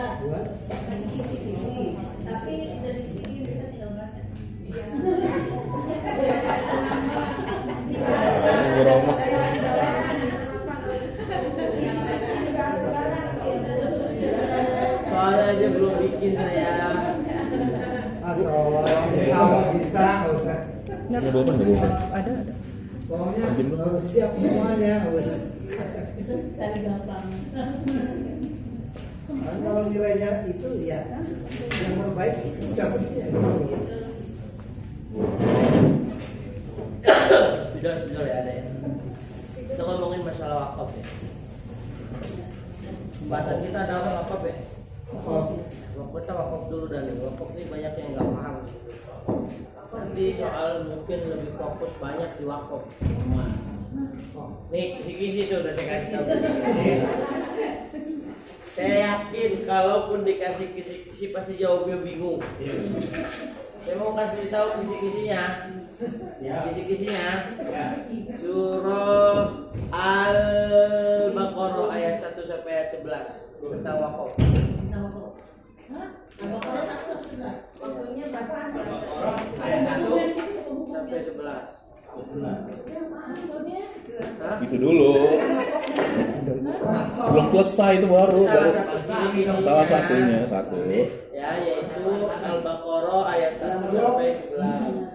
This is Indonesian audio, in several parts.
Buat kisi-kisi. Tapi dari sini kita tinggal baca. Soalnya aja belum bikin saya. Insya bisa, nggak usah. Nggak bohong, nggak bohong. Ada. Pokoknya harus siap semuanya, nggak usah. Cari gampang. Kalau nilainya itu ya yang terbaik itu dapatnya. Sudah ya ada ya. Kita ngomongin masalah wakaf ya. Pembahasan kita ada apa wakaf ya? Kita wakaf dulu dan wakaf ini banyak yang nggak paham. Nanti soal mungkin lebih fokus banyak di wakaf. Nih kisi-kisi tuh udah saya kasih tahu. Saya yakin kalaupun dikasih kisi-kisi pasti jawabnya bingung. Saya mau kasih tahu kisi-kisinya. Kisi-kisinya Surah Al-Baqarah ayat 1 sampai ayat 11 tentang wakaf. Al-Baqarah 1-11. Maksudnya berapa? Ayat 1 sampai 11. Itu dulu. Belum selesai itu baru. Salah satunya satu. Ya, yaitu Al-Baqarah ayat 1 sampai 11.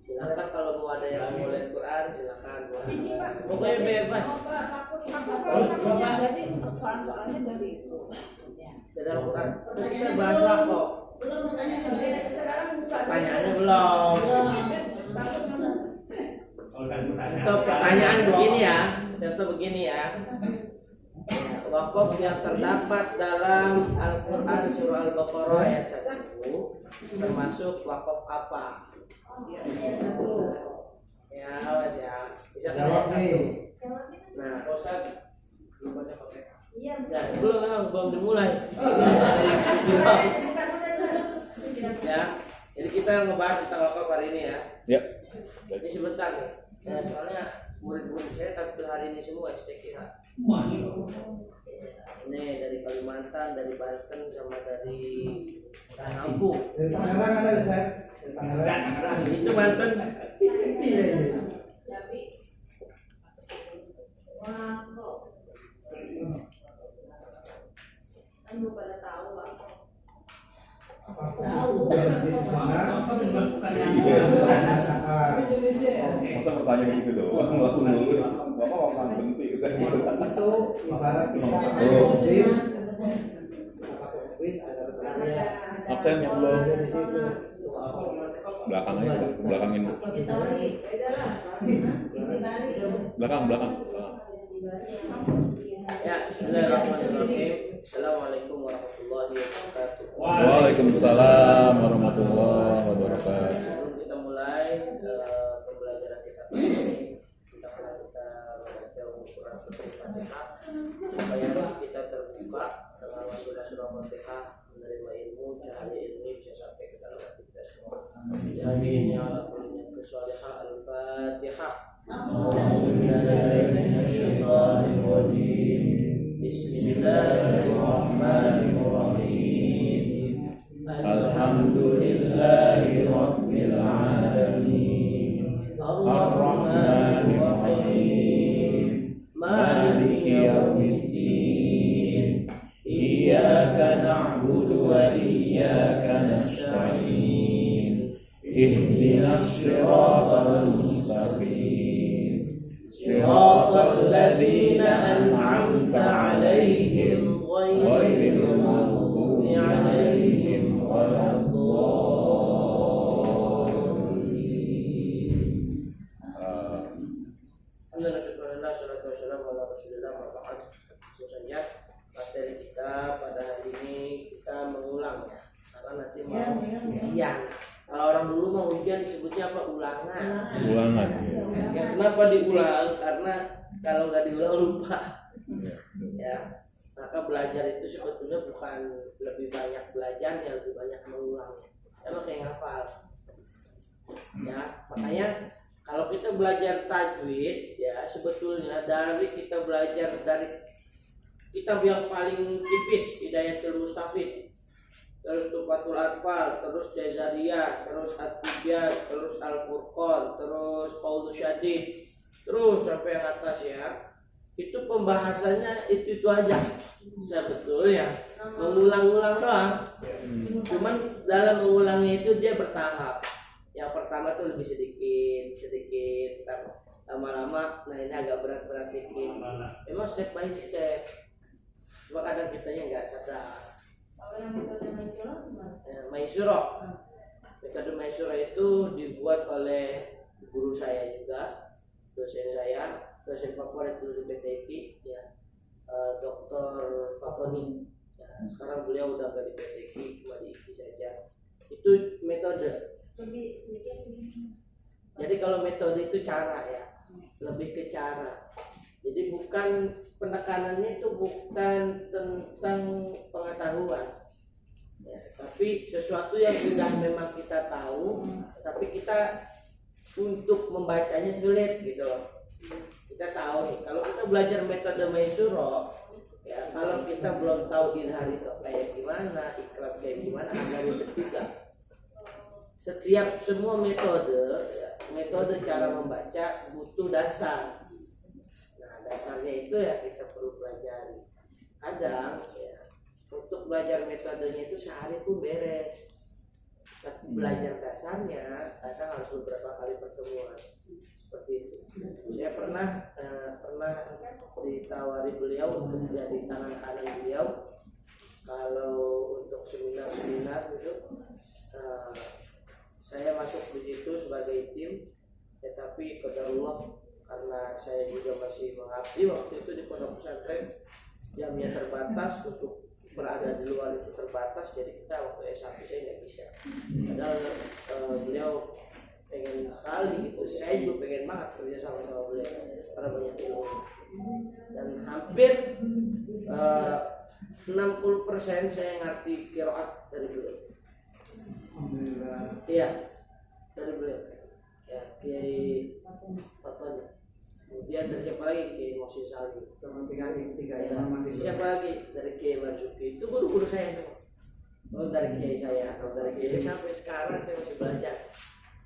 Silakan kalau mau ada yang mau lihat Quran silakan. Pokoknya bebas. Jadi soal-soalnya dari itu. Dari Al-Quran. Terus kita bahas wakaf. Belum pertanyaan. Sekarang buka. Pertanyaannya belum. Contoh pertanyaan begini ya. Contoh begini ya. Wakaf yang terdapat dalam Al-Quran surah Al-Baqarah ayat 1 termasuk wakaf apa? Ya, awas ya. Bisa Jawab nih. Nah, Iya. ya, belum dimulai. Ya, jadi kita ngebahas tentang wakaf hari ini ya. Ya. Ini sebentar nih. Soalnya murid-murid saya tampil hari ini semua STKH. Ini dari Kalimantan, dari Banten, sama dari Lampung. Dari Tangerang ada Ustaz? Dari Tangerang. Itu Banten. Iya. Anu pada tahu apa? Tahu. Di sana. Masa pertanyaan gitu doang, langsung lulus. Bapak orang penting kan gitu. Itu ibarat kita ada resepnya. Absen yang belum. Ada di situ. Belakang aja, belakangin. Belakang. Ya, bismillahirrahmanirrahim. Assalamualaikum warahmatullahi wabarakatuh. Waalaikumsalam warahmatullahi wabarakatuh. Sebelum kita mulai pembelajaran kita kali ini, kita baca Al-Quran Al-Fatihah supaya kita terbuka dengan surah Al-Fatihah, menerima ilmu, cahaya ilmu bisa sampai ke dalam hati kita semua. Amin ya Allah, kesolehah Al-Fatihah. Bismillahirrahmanirrahim. Alhamdulillahi rabbil alamin. Ar-Rahmanir Rahim. Maliki yaumiddin. Iyyaka na'budu wa iyyaka nasta'in. Ihdinas siratal mustaqim. Siratal ladzina an'amta 'alaihim ghairil maghdubi 'alaihim waladdallin. Alhamdulillah, salatu wassalamu ala Rasulillah wa ba'd. Saja materi kita pada hari ini kita mengulang ya. Karena nanti mau ujian. Kalau orang dulu mau ujian disebutnya apa? Ulangan. Ulangan. Ya, kenapa diulang? Karena kalau nggak diulang lupa. Ya, maka belajar itu sebetulnya bukan lebih banyak belajarnya, lebih banyak mengulangnya. Sama kayak ngafal. Ya, makanya kalau kita belajar tajwid ya sebetulnya dari kita belajar dari kitab yang paling tipis Hidayatul Mustafid, terus Tufatul Atfal, terus Jazariyah, terus At-Tibyaan, terus Al-Furqan, terus Qaulus Syadid, terus sampai yang atas ya. Itu pembahasannya itu aja sebetulnya, mengulang-ulang doang. Cuman dalam mengulangnya itu dia bertahap. Yang pertama tuh lebih sedikit, lama-lama. Nah ini agak berat dikit. Memang step by step. Cuma kadang kitanya nggak sadar. Kalau yang metode Maisuro gimana? Maisuro, metode Maisuro itu dibuat oleh guru saya juga, dosen saya. Dosen favorit dulu di PTIP ya, Dr. Fatoni ya, sekarang beliau udah gak di PTIP, cuma di IKI saja. Itu metode. Jadi kalau metode itu cara ya, lebih ke cara. Jadi bukan penekanannya itu bukan tentang pengetahuan ya, tapi sesuatu yang sudah memang kita tahu tapi kita untuk membacanya sulit gitu loh. Kita tahu nih, kalau kita belajar metode Maisuro ya, kalau kita belum tahu idhar itu kayak gimana, ikrab kayak gimana, agak ribet juga. Setiap semua metode ya, metode cara membaca butuh dasar. Nah dasarnya itu ya kita perlu pelajari. Kadang ya, untuk belajar metodenya itu sehari pun beres, tapi belajar dasarnya kadang harus beberapa kali pertemuan. Seperti itu. Saya pernah ditawari beliau untuk jadi tangan kanan beliau kalau untuk seminar itu. Saya masuk di situ sebagai tim, tetapi qadarullah karena saya juga masih mengabdi waktu itu di pondok pesantren, jamnya terbatas, untuk berada di luar itu terbatas, jadi kita waktu S1 saya nggak bisa. Padahal beliau pengen sekali gitu, saya juga pengen banget kerja sama beliau karena banyak ilmu dan hampir 60% saya ngerti qiraat dari beliau. Iya, dari beliau ya, Kiai Fatoni. Kemudian dari siapa lagi? Kiai Mohsin Salim. Tiga Ya, yang masih siapa lagi? Dari Kiai Marzuki. Itu guru-guru saya tuh. Oh dari Kiai saya, atau dari Kiai sampai sekarang saya masih belajar.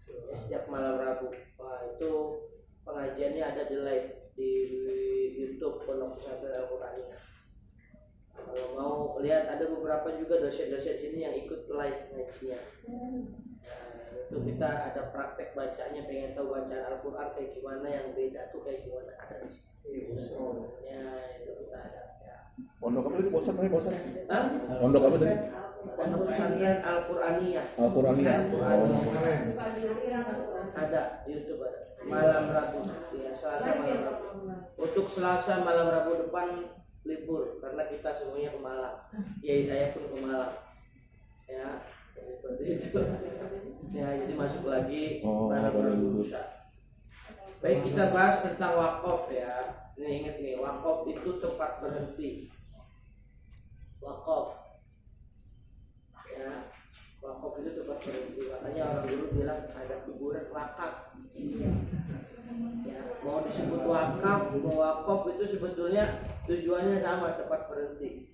Ya, setiap malam Rabu. Wah itu pengajiannya ada di live di YouTube Pondok Pesantren Al-Quraniyah. Kalau mau lihat ada beberapa juga dosen-dosen sini yang ikut live ngajinya. Itu kita ada praktek bacanya, pengen tahu bacaan Al-Quran kayak gimana, yang beda tuh kayak gimana, ada di sini. Ya itu kita ada. Ya. Pondok apa tadi? Bosan? Hah? Pondok apa tadi? Pondok Pesantren Al-Quraniyah. Al-Quraniyah. Ada di YouTube ada. Malam Rabu, ya Selasa malam Rabu. Untuk Selasa malam Rabu depan libur karena kita semuanya ke Malang. Kiai saya pun ke Malang. Ya, seperti itu. Ya, jadi masuk lagi malam Rabu lusa. Baik, kita bahas tentang wakaf ya. Ini ingat nih, wakaf itu tempat berhenti. Wakaf. Ya, wakaf itu tempat berhenti. Makanya orang dulu bilang ada kuburan wakaf. Ya, mau disebut wakaf, wakaf itu sebetulnya tujuannya sama, tempat berhenti.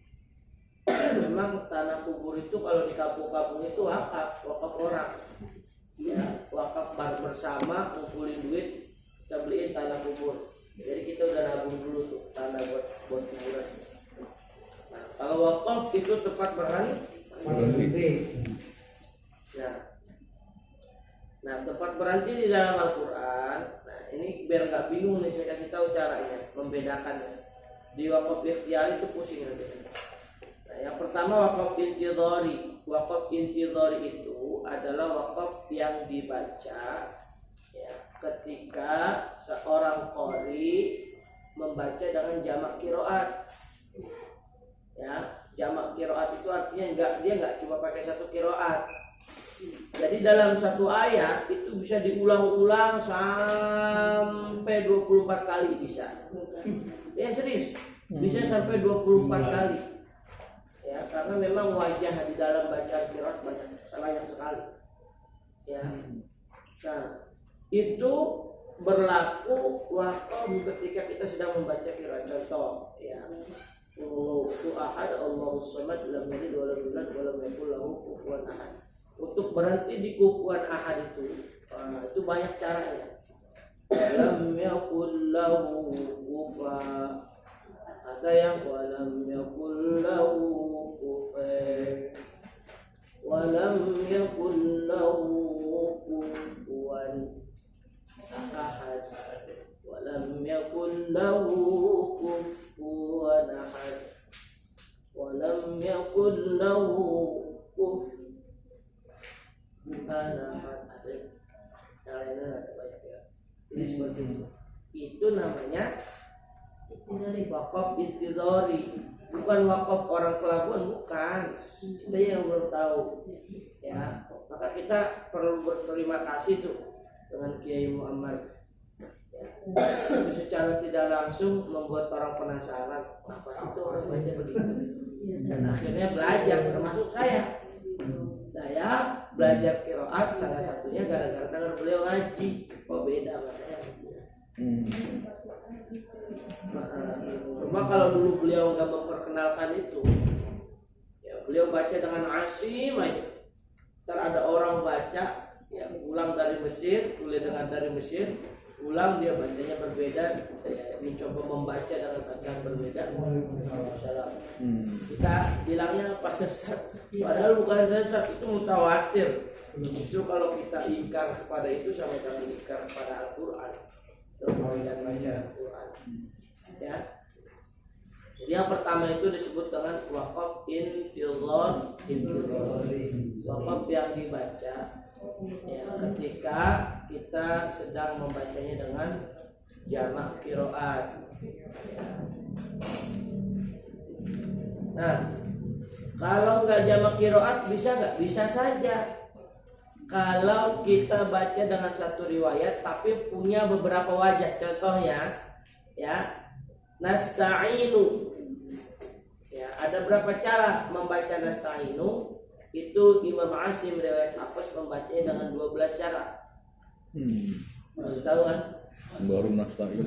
Memang tanah kubur itu kalau di kampung-kampung itu wakaf orang. Ya, wakaf bersama ngumpulin duit, kita beliin tanah kubur. Jadi kita udah nabung dulu tuh tanah buat kuburan. Nah, kalau wakaf itu tempat berhenti. Nah, tempat berhenti di dalam Al-Quran. Nah, ini biar nggak bingung nih, saya kasih tahu caranya, membedakannya. Di wakaf ikhtiyari itu pusing nanti. Nah, yang pertama wakaf intidhari. Wakaf intidhari itu adalah wakaf yang dibaca ya, ketika seorang qari membaca dengan jamak qiraat. Ya, jamak qiraat itu artinya dia nggak cuma pakai satu qiraat. Jadi dalam satu ayat itu bisa diulang-ulang sampai 24 kali bisa. Ya serius, bisa sampai 24 kali. Ya, karena memang wajah di dalam bacaan qiraat banyak sekali. Ya. Nah, itu berlaku waktu ketika kita sedang membaca qiraat. Contoh, ya. ahad, Allahus samad, lam yalid wa lam yulad wa lam yakul lahu kufuwan ahad. Untuk berhenti di kufuwan ahad itu banyak caranya. Lam yakul lahu kufuwan, ada yang walam yakul lahu kufuwan, walam yakul lahu kufuwan ahad, walam yakul lahu kufuwan ahad, walam yakul lahu kufuwan ahad. Caranya ada banyak ya. Ini seperti itu. Itu namanya wakaf intidhari, bukan wakaf orang pelabuhan, bukan. Kita yang belum tahu. Ya, maka kita perlu berterima kasih tuh dengan Kiai Muhammad. Ya, itu secara tidak langsung membuat orang penasaran, apa sih itu orang baca begitu? Dan akhirnya belajar, termasuk saya. Saya belajar qiraat salah satunya gara-gara dengar beliau ngaji. Kok beda sama saya? Cuma kalau dulu beliau nggak memperkenalkan itu, ya beliau baca dengan asim aja. Ntar ada orang baca, ya pulang dari Mesir, kuliah dengan dari Mesir, pulang dia bacanya berbeda, ya, mencoba membaca dengan bacaan berbeda. Kita bilangnya apa sesat, padahal bukan sesat, itu mutawatir. Justru kalau kita ingkar kepada itu sama dengan ingkar kepada Al-Quran. Dan baca Al-Quran. Ya. Jadi yang pertama itu disebut dengan wakaf intidhari, wakaf yang dibaca ya ketika kita sedang membacanya dengan jamak qiraat. Nah, kalau nggak jamak qiraat bisa nggak? Bisa saja. Kalau kita baca dengan satu riwayat tapi punya beberapa wajah, contohnya ya nasta'inu, ya ada berapa cara membaca nasta'inu. Itu Imam Asim riwayat Hafs membacanya dengan 12 cara. Harus tahu kan? Baru nasta'inu.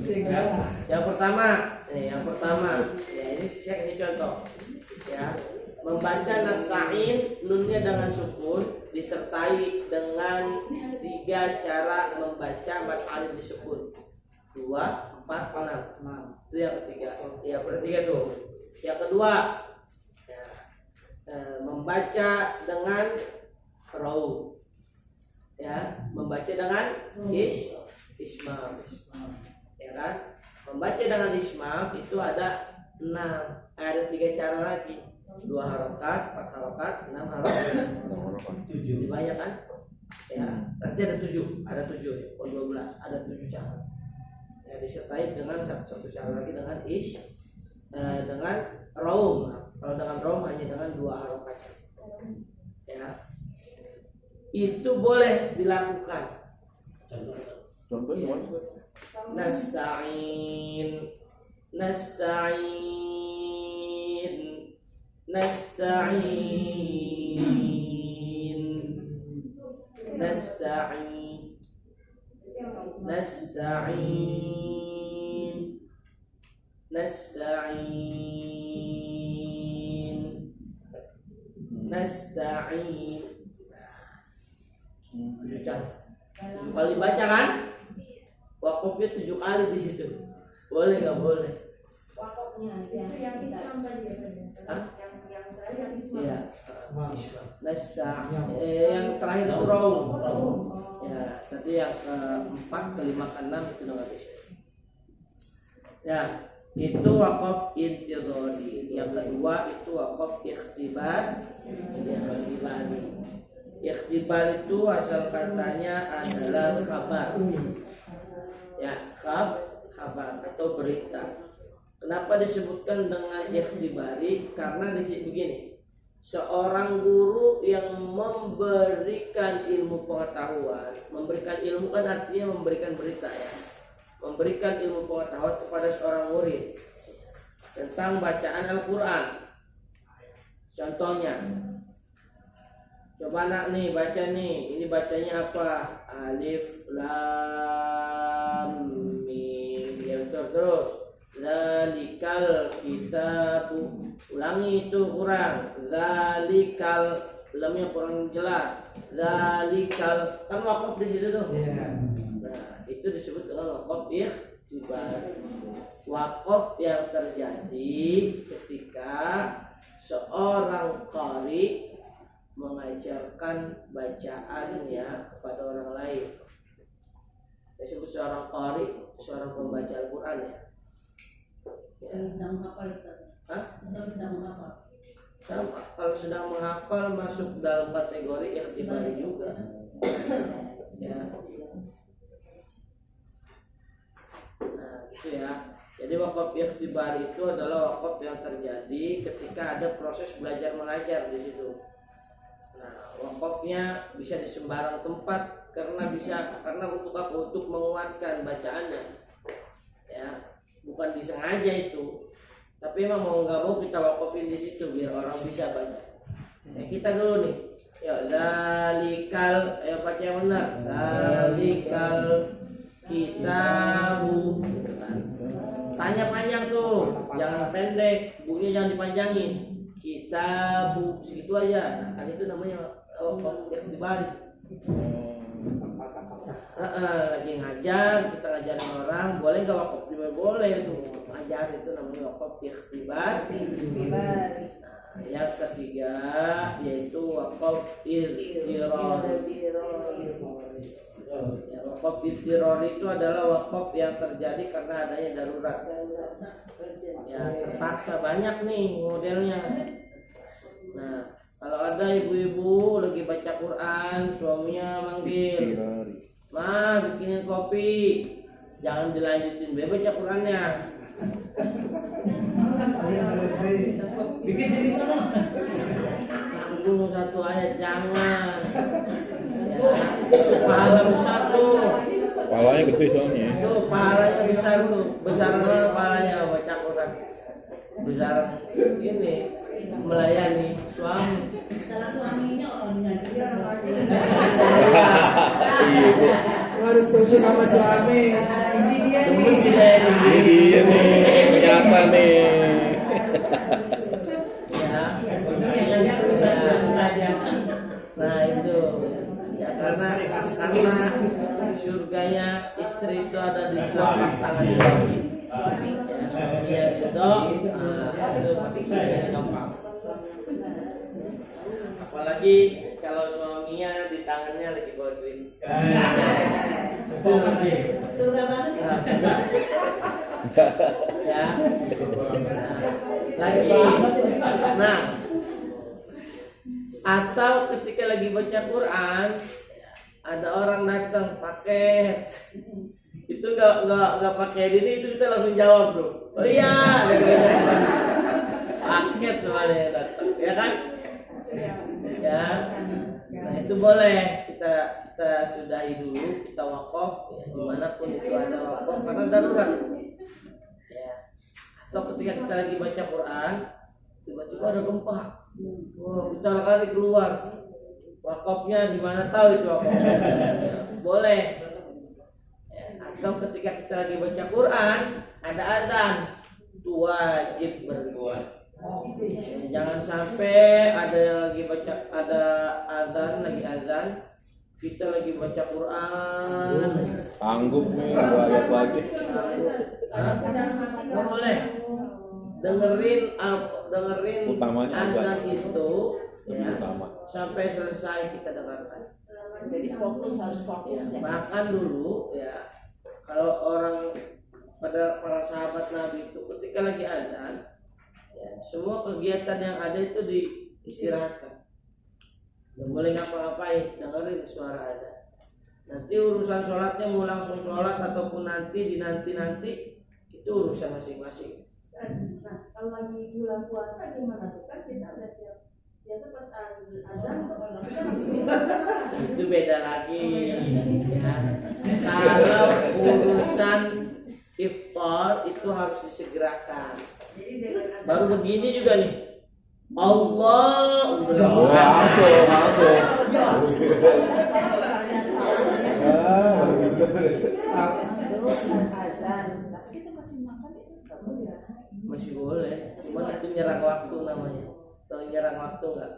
Yang pertama, ya ini saya kasih contoh. Ya, membaca nasta'in nunnya dengan sukun disertai dengan 3 cara membaca mad alif disukun. 2, 4, 6. Itu yang ketiga. Ya, bertiga tuh. Yang kedua, ya, membaca dengan raw. Ya, membaca dengan ismam. Ya kan? Membaca dengan ismam itu ada 6. Ada 3 cara lagi. 2 harokat, 4 harokat, 6 harokat. 7 banyak kan? Ya, berarti ada 7. Ada 7, 12, ada 7 cara. Ya, disertai dengan satu cara lagi dengan dengan raum. Kalau dengan raum hanya dengan 2 harokat. Ya, itu boleh dilakukan. Contohnya gimana? Nasta'in, nasta'in. 7 kali baca kan? Wakafnya 7 kali di situ. Boleh nggak boleh? Wakafnya Itu yang Islam tadi ya. Yang terakhir yang Islam. Iya. Yang terakhir itu raum. Ya, tadi yang ke-4, ke-5, ke-6 itu dengan Islam. Ya, itu wakaf intidhari. Yang kedua itu wakaf ikhtibar. Ikhtibar itu asal katanya adalah kabar. Ya, kabar atau berita. Kenapa disebutkan dengan ikhtibari? Karena di sini begini. Seorang guru yang memberikan ilmu pengetahuan, memberikan ilmu kan artinya memberikan berita ya. Memberikan ilmu pengetahuan kepada seorang murid tentang bacaan Al-Quran. Contohnya, coba anak nih baca nih, ini bacanya apa? Alif Lam Mim. Ya betul terus. Zalika Zalikal kitabu, ulangi itu kurang. Zalikal, lamnya kurang jelas. Zalikal, kan wakaf di situ tuh. Iya. Nah, itu disebut dengan wakaf ikhtibari. Wakaf yang terjadi ketika seorang qari mengajarkan bacaannya kepada orang lain. Saya sebut seorang qari, seorang pembaca Al-Quran ya. Sedang menghafal Ustaz. Hah? Sedang menghafal. Sama, kalau sedang menghafal masuk dalam kategori ikhtibari juga. Ya. Nah, gitu ya. Jadi wakaf ikhtibari itu adalah wakaf yang terjadi ketika ada proses belajar mengajar di situ. Nah, wakafnya bisa di sembarang tempat karena untuk apa? Untuk menguatkan bacaannya. Ya, bukan disengaja itu. Tapi emang mau nggak mau kita wakafin di situ biar orang bisa baca. Ya, kita dulu nih. Ya, zalikal, ayo baca yang benar. Zalikal kitabu. Tanya panjang tuh, jangan pendek, bukunya jangan dipanjangin. Kitabu, segitu aja. Nah, kan itu namanya wakaf ikhtibari. Lagi ngajar, kita ngajarin orang, boleh nggak wakaf ikhtibari? Boleh tuh, ngajar itu namanya wakaf ikhtibari. Nah, yang ketiga yaitu wakaf idhirari. Ya, wakaf idhirari itu adalah wakaf yang terjadi karena adanya darurat. Ya, terpaksa banyak nih modelnya. Nah, kalau ada ibu-ibu lagi baca Quran, suaminya manggil, "Ma, bikinin kopi." Jangan dilanjutin, baca Qurannya. Bikin sini sana. Tanggung satu ayat, jangan. Ya, pahala besar tuh. Kepalanya gede soalnya. Tuh pahalanya besar tuh. Besar mana pahalanya baca Quran? Besar ini melayani suami. Salah suaminya orang ngaji. Iya, Bu. Harus tunduk sama suami. Ini dia nih. Ini dia nih, ternyata nih. Nah itu ya karena surganya istri itu ada di telapak tangan suami. Ya, suaminya itu itu masih surganya gampang. Apalagi kalau suaminya di tangannya lagi bawa duit. Surga mana nih? Ya. Lagi. Nah, atau ketika lagi baca Quran ada orang datang paket, itu nggak pakai ini, itu kita langsung jawab bro. Oh iya, paket semuanya datang, ya kan? Ya, nah itu boleh kita sudahi dulu, kita wakaf, ya, dimanapun itu ada wakaf karena darurat. Ya, atau ketika kita lagi baca Quran, tiba-tiba ada gempa. Wah, kita kali keluar. Wakafnya di mana tahu itu wakafnya. Boleh. Ya, atau ketika kita lagi baca Quran, ada azan, itu wajib berbuat. Ya, jangan sampai ada yang lagi baca, ada azan, kita lagi baca Quran. Tangguh nih, gua lihat lagi. Nggak boleh. Dengerin Utamanya azan itu ya, utama. sampai selesai kita dengarkan. Jadi harus fokus ya. Bahkan dulu ya, kalau orang pada para sahabat Nabi itu ketika lagi azan ya, semua kegiatan yang ada itu diistirahatkan. Nggak boleh ngapa-ngapain, dengerin suara azan. Nanti urusan sholatnya mau langsung sholat ataupun nanti itu urusan masing-masing. Nah, kalau lagi bulan puasa gimana tuh? Kan kita udah siap. Biasa pas azan kita langsung Itu beda lagi ya. Kalau urusan iftar itu harus disegerakan. jadi dengan azan Baru begini juga nih, Allah udah Langsung. terus azan. Tapi kita masih makan itu tak boleh. Masih boleh, cuma itu nyerang waktu namanya. Tahu nyerang waktu nggak?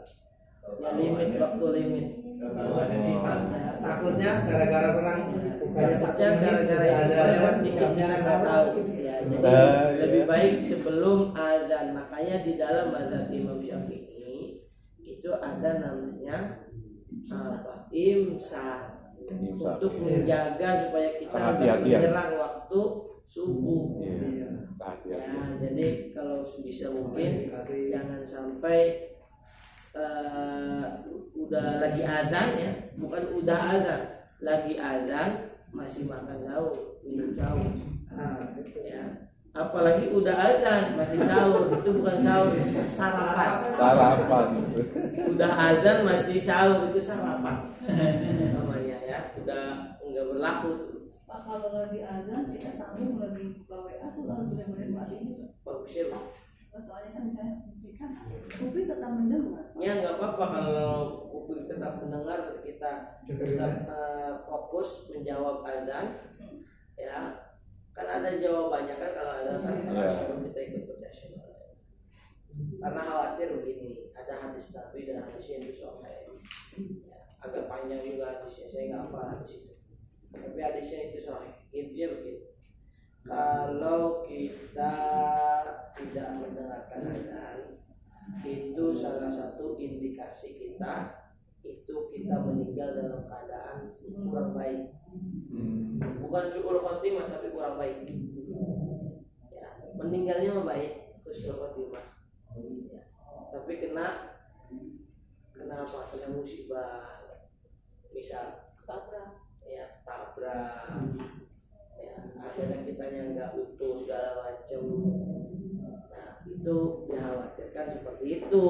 Ya limit, waktu limit. Jadi kan takutnya gara-gara orang bukannya satu Takutnya menit gara-gara udah itu ada lewat dikit jamnya kita nggak salah tahu. gitu. Ya, Ya. jadi lebih baik sebelum azan. Makanya di dalam mazhab Imam Syafi'i itu ada namanya apa? Imsak. Untuk menjaga supaya kita nggak Kehati-hatian. menyerang waktu subuh. Iya. Ya, Hati-hati. jadi kalau sebisa mungkin Kasih. jangan sampai udah lagi azan ya, bukan udah azan, lagi azan masih makan sahur, minum sahur. Nah, itu. Ya, apalagi udah azan masih sahur, itu bukan sahur, sarapan. Sarapan. Udah azan masih sahur, itu sarapan namanya ya, udah enggak berlaku tuh. Pak, kalau lagi azan kita tamu lagi buka WA tuh lalu benar-benar matiin. Bagus ya, Bang. Soalnya kan saya kan publik tetap mendengar. Ya nggak apa-apa kalau publik tetap mendengar, kita tetap fokus menjawab azan ya, kan ada jawabannya kan kalau azan kan Yeah. kita ikut berdasyat. Karena khawatir begini, ada hadis Nabi dan hadisnya itu sahih ya, agak panjang juga hadisnya, saya nggak hafal hadis itu, tapi hadisnya itu sahih. Intinya begini, kalau kita tidak mendengarkan azan, itu salah satu indikasi kita itu kita meninggal dalam keadaan kurang baik. Bukan syukur khotimah tapi kurang baik. Ya, meninggalnya mah baik, husnul khotimah. Ya, tapi kena apa? Kena musibah. Misal Tabrak. ya tabrak. Ya, akhirnya kitanya nggak utuh segala macam. Nah, itu dikhawatirkan seperti itu.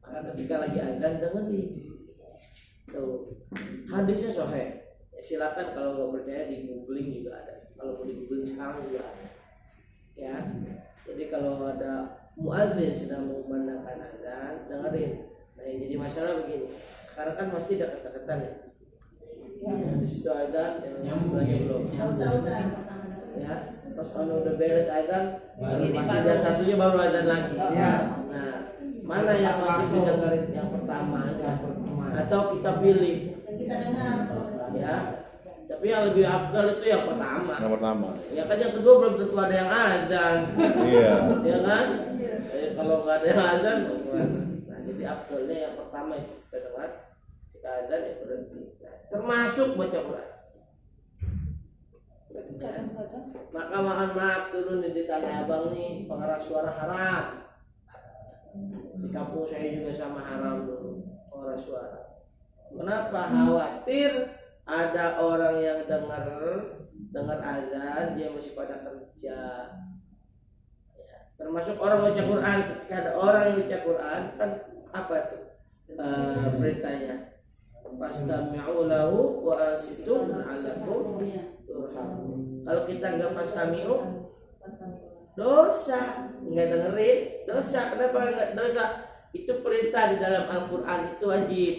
Maka ketika lagi azan dengerin. Tuh, hadisnya sahih. Ya, silakan kalau nggak percaya di googling juga ada. Kalau mau di googling sekarang juga ada. Ya, jadi kalau ada muadzin sedang mengumandangkan azan, dengerin. Nah, yang jadi masalah begini. Sekarang kan masih dekat-dekatan ya. Ya, di situ azan, yang sebelahnya belum. Ya, pas kalau udah beres azan, masjid satunya baru azan lagi. Ya. Nah, mana yang wajib didengarin yang pertama? Yang pertama. Atau kita pilih? Dan kita dengar. Ya, tapi yang lebih afdal itu yang pertama. Yang pertama. Ya kan yang kedua belum tentu ada yang azan. Iya. Ya kan? Kalau nggak ada yang azan, nah jadi afdalnya yang pertama itu kita dengar. Kita azan ya berhenti. Nah, termasuk baca Quran. Maka mohon maaf turun di Tanah Abang nih pengeras suara haram. Di kampung saya juga sama haram dulu pengeras suara. Kenapa? Khawatir ada orang yang dengar azan dia masih pada kerja. Ya, termasuk orang baca Quran. Ketika ada orang yang baca Quran kan apa tuh beritanya? Fastami'u lahu wa ansitu la'allakum turhamun. Kalau kita enggak fastami'u dosa, enggak dengerin dosa. Kenapa enggak dosa? Itu perintah di dalam Al-Qur'an, itu wajib.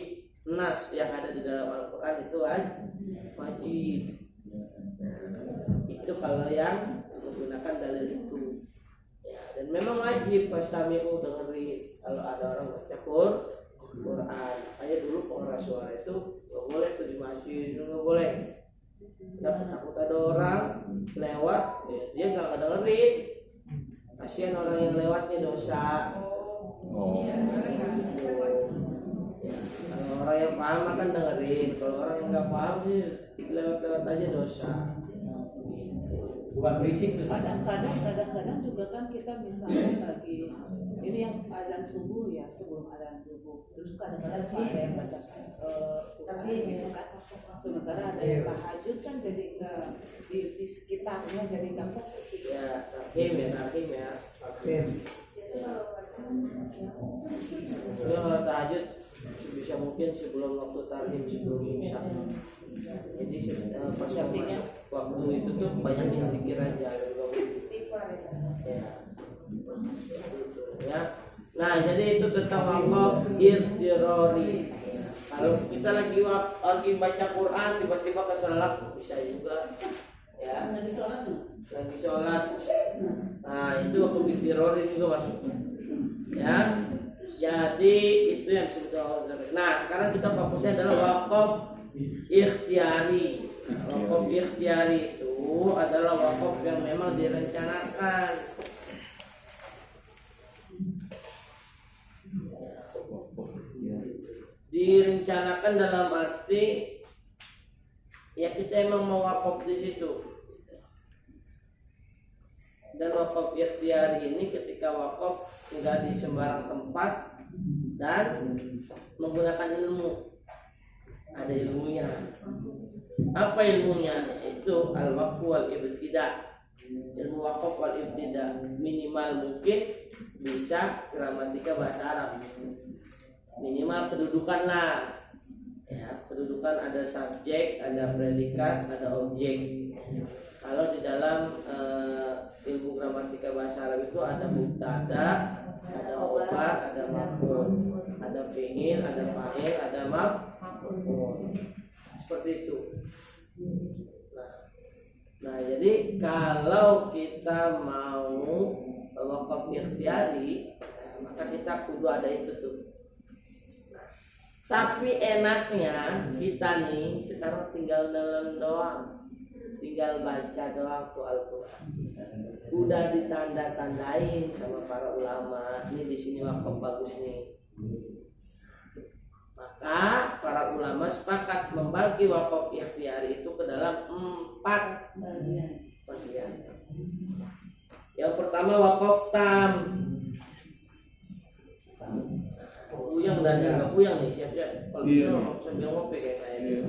Nas yang ada di dalam Al-Qur'an itu wajib. Itu kalau yang menggunakan dalil itu. Ya, dan memang wajib fastami'u dengerin kalau ada orang baca Quran. Kayak dulu pengeras suara itu nggak boleh tuh di masjid, nggak boleh. Takut ada orang lewat, ya, dia nggak dengerin. Kasihan orang yang lewatnya dosa. Oh. Ya, kalau orang yang paham akan dengerin. Kalau orang yang nggak paham sih lewat-lewat aja dosa. Bukan berisik tuh. Kadang-kadang juga kan kita misalnya lagi ini yang azan subuh ya, sebelum azan subuh, terus kadang-kadang ada yang baca tapi gitu kan, sementara ada yang tahajud kan jadi di sekitarnya jadi nggak fokus gitu. Ya, tarhim ya. Oke. Jadi kalau tahajud bisa mungkin sebelum waktu tarhim, sebelum isya. Jadi pas yang masuk waktu itu tuh banyak zikir aja. Istighfar Ya. Ya. Nah, jadi itu tentang wakaf irtirori. Kalau kita lagi baca Quran tiba-tiba keselak bisa juga. Ya, ya, Lagi sholat tuh. lagi sholat. Nah itu wakaf iktirori juga masuknya. Ya, jadi itu yang disebut wakaf. Nah sekarang kita fokusnya adalah wakaf ikhtiyari. Wakaf ikhtiyari itu adalah wakaf yang memang direncanakan. Direncanakan dalam arti ya kita emang mau wakaf di situ. Dan wakaf ikhtiyari ini ketika wakaf enggak di sembarang tempat dan menggunakan ilmu. Ada ilmunya. Apa ilmunya? Itu al-waqf wal ibtida. Ilmu wakaf wal ibtida minimal mungkin bisa gramatika bahasa Arab. Minimal kedudukan lah. Ya, kedudukan ada subjek, ada predikat, ada objek. Kalau di dalam ilmu gramatika bahasa Arab itu ada mubtada, ada khobar, ada maf'ul, ada fi'il, ada fa'il, ada maf'ul. Seperti itu. Nah, jadi kalau kita mau wakaf ikhtiyari, maka kita kudu ada itu tuh. Tapi enaknya kita nih sekarang tinggal dalam doang, tinggal baca doang tuh Al-Quran. Udah ditanda-tandain sama para ulama, ini di sini wakaf bagus nih. Maka para ulama sepakat membagi wakaf ikhtiyari itu ke dalam 4 bagian. Yang pertama wakaf tam. Puyang dan agak puyang nih siap-siap. Kalau bisa sambil ngopi kayak saya gitu.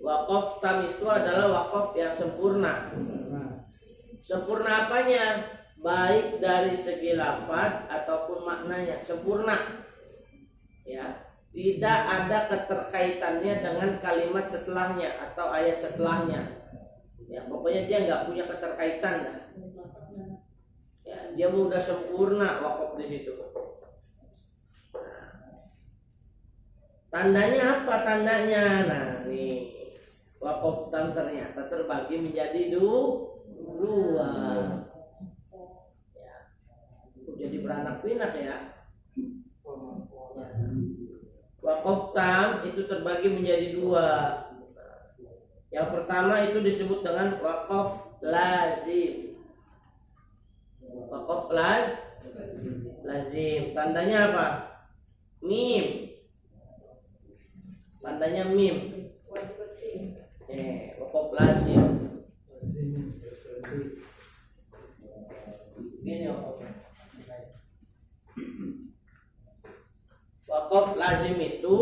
Wakaf tam itu adalah wakaf yang sempurna. Sempurna apanya? Baik dari segi lafaz ataupun maknanya sempurna. Ya, tidak ada keterkaitannya dengan kalimat setelahnya atau ayat setelahnya. Ya, pokoknya dia nggak punya keterkaitan dah. Ya, dia mudah sempurna wakaf di situ. Nah, tandanya apa tandanya? Nah, nih wakaf tam ternyata terbagi menjadi dua. Ya, jadi beranak pinak ya. Wakaf tam itu terbagi menjadi dua. Yang pertama itu disebut dengan wakaf lazim. Wakaf lazim. Tandanya apa? Mim. Tandanya mim. Wakaf lazim. Gini wakaf. Wakaf lazim itu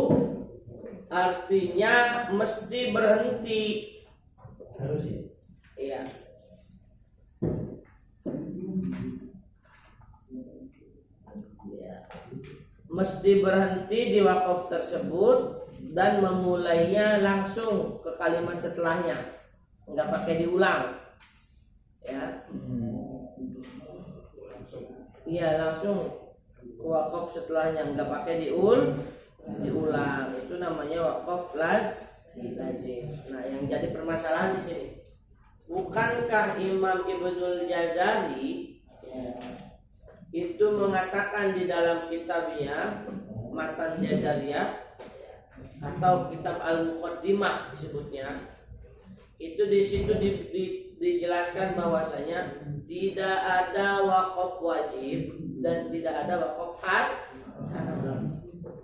artinya mesti berhenti. Harus ya. Iya. Mesti berhenti di wakaf tersebut dan memulainya langsung ke kalimat setelahnya, nggak pakai diulang, ya. Iya langsung ke wakaf setelahnya, nggak pakai diulang. Itu namanya wakaf lazim. Nah, yang jadi permasalahan di sini, bukankah Imam Ibnul Jazari itu mengatakan di dalam kitabnya Matan Jazariyah atau kitab Al-Muqaddimah disebutnya, itu di situ dijelaskan bahwasanya tidak ada wakaf wajib dan tidak ada wakaf haram.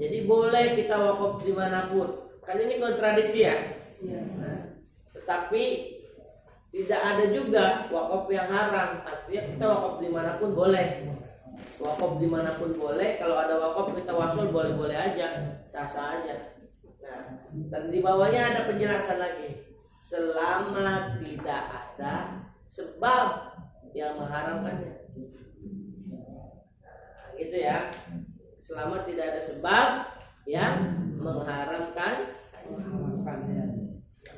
Jadi boleh kita wakaf dimanapun. Kan ini kontradiksi ya. Tetapi tidak ada juga wakaf yang haram. Artinya kita wakaf dimanapun boleh. Wakaf dimanapun boleh. Kalau ada wakaf kita wasul boleh-boleh aja, sah-sah aja. Nah, dan di bawahnya ada penjelasan lagi. Selama tidak ada sebab yang mengharamkannya. Nah, gitu ya. Selama tidak ada sebab yang mengharamkannya.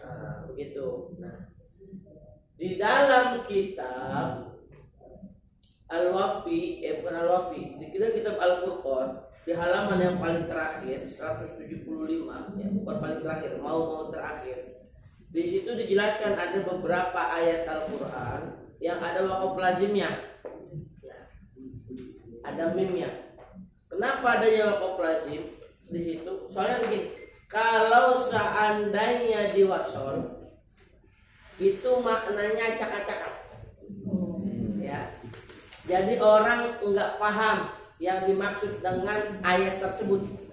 Nah, begitu. Nah, di dalam kitab Al-Wafi, bukan Al-Wafi, di kitab Al-Furqan di halaman yang paling terakhir 175 ya, bukan paling terakhir, mau terakhir. Di situ dijelaskan ada beberapa ayat Al-Qur'an yang ada waqaf lazimnya. Ya. Ada mimnya. Kenapa adanya waqaf lazim di situ? Soalnya begini, kalau seandainya diwasol itu maknanya acak-acakan. Ya. Jadi orang enggak paham yang dimaksud dengan ayat tersebut.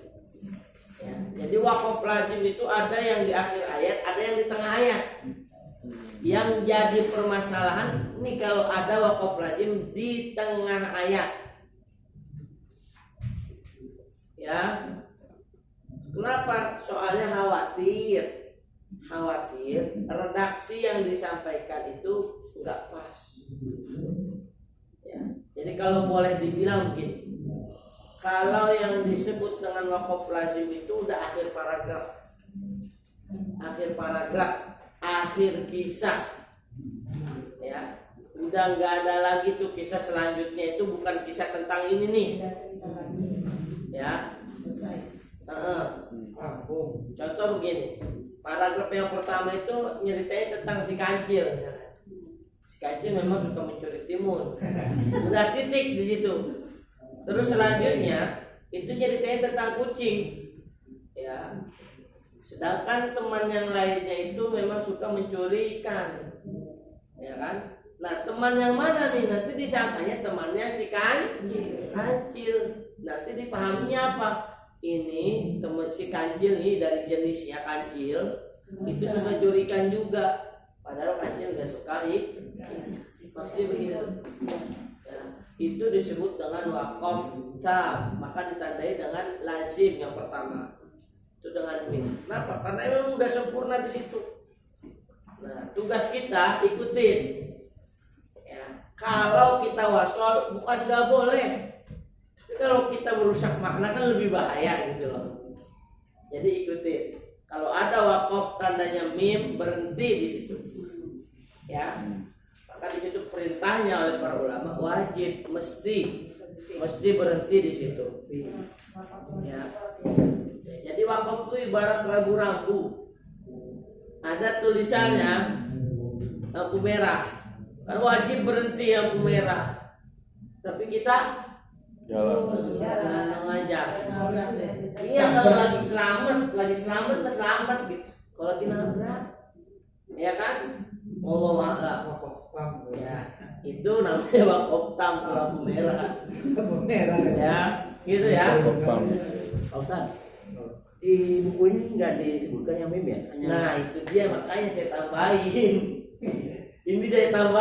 Ya, jadi waqaf lazim itu ada yang di akhir ayat, ada yang di tengah ayat. Yang jadi permasalahan ini kalau ada waqaf lazim di tengah ayat. Ya. Kenapa? Soalnya khawatir redaksi yang disampaikan itu enggak pas. Ya. Jadi kalau boleh dibilang begini, kalau yang disebut dengan waqaf lazim itu udah akhir paragraf, akhir kisah, ya, udah nggak ada lagi tuh kisah selanjutnya, itu bukan kisah tentang ini nih, ya. Contoh begini, paragraf yang pertama itu nyeritain tentang si kancil, misalnya. Si kancil memang suka mencuri timun, udah titik di situ. Terus selanjutnya itu nyeritain tentang kucing, ya. Sedangkan teman yang lainnya itu memang suka mencuri ikan, ya kan? Nah, teman yang mana nih? Nanti disangkanya temannya si kancil. Nanti dipahaminya apa? Ini teman si kancil nih dari jenisnya kancil itu suka curi ikan juga. Padahal kancil nggak suka pasti begitu. Itu disebut dengan waqaf tam, maka ditandai dengan lazim yang pertama. Itu dengan mim. Kenapa? Karena memang udah sempurna di situ. Nah, tugas kita ikutin. Ya, kalau kita wasol bukan nggak boleh. Tapi kalau kita merusak makna kan lebih bahaya gitu loh. Jadi ikutin. Kalau ada waqaf tandanya mim, berhenti di situ. Ya. Maka di situ perintahnya oleh para ulama wajib mesti berhenti di situ. Ya. Jadi waqaf itu ibarat rambu-rambu. Ada tulisannya lampu merah. Kan wajib berhenti lampu merah. Tapi kita jalan aja. Iya, kalau lagi selamat gitu. Kalau lagi nabrak, ya kan? Allah Ta'ala. Ya, itu namanya waqaf tam, lampu merah. Lampu merah. Ya, gitu ya. Pak Ustaz, di buku ini nggak disebutkan yang mim ya? Nah, itu dia makanya saya tambahin. Ini saya tambah.